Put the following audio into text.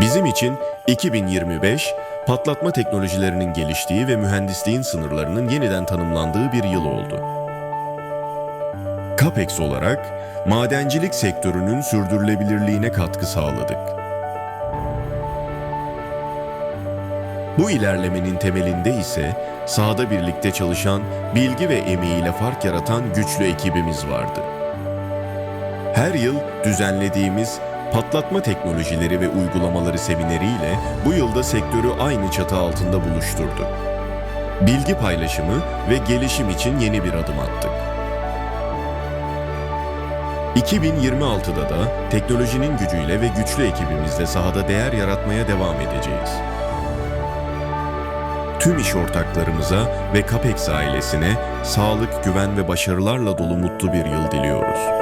Bizim için 2025, patlatma teknolojilerinin geliştiği ve mühendisliğin sınırlarının yeniden tanımlandığı bir yıl oldu. CAPEX olarak madencilik sektörünün sürdürülebilirliğine katkı sağladık. Bu ilerlemenin temelinde ise sahada birlikte çalışan, bilgi ve emeğiyle fark yaratan güçlü ekibimiz vardı. Her yıl düzenlediğimiz patlatma teknolojileri ve uygulamaları semineriyle bu yılda sektörü aynı çatı altında buluşturduk. Bilgi paylaşımı ve gelişim için yeni bir adım attık. 2026'da da teknolojinin gücüyle ve güçlü ekibimizle sahada değer yaratmaya devam edeceğiz. Tüm iş ortaklarımıza ve CAPEX ailesine sağlık, güven ve başarılarla dolu mutlu bir yıl diliyoruz.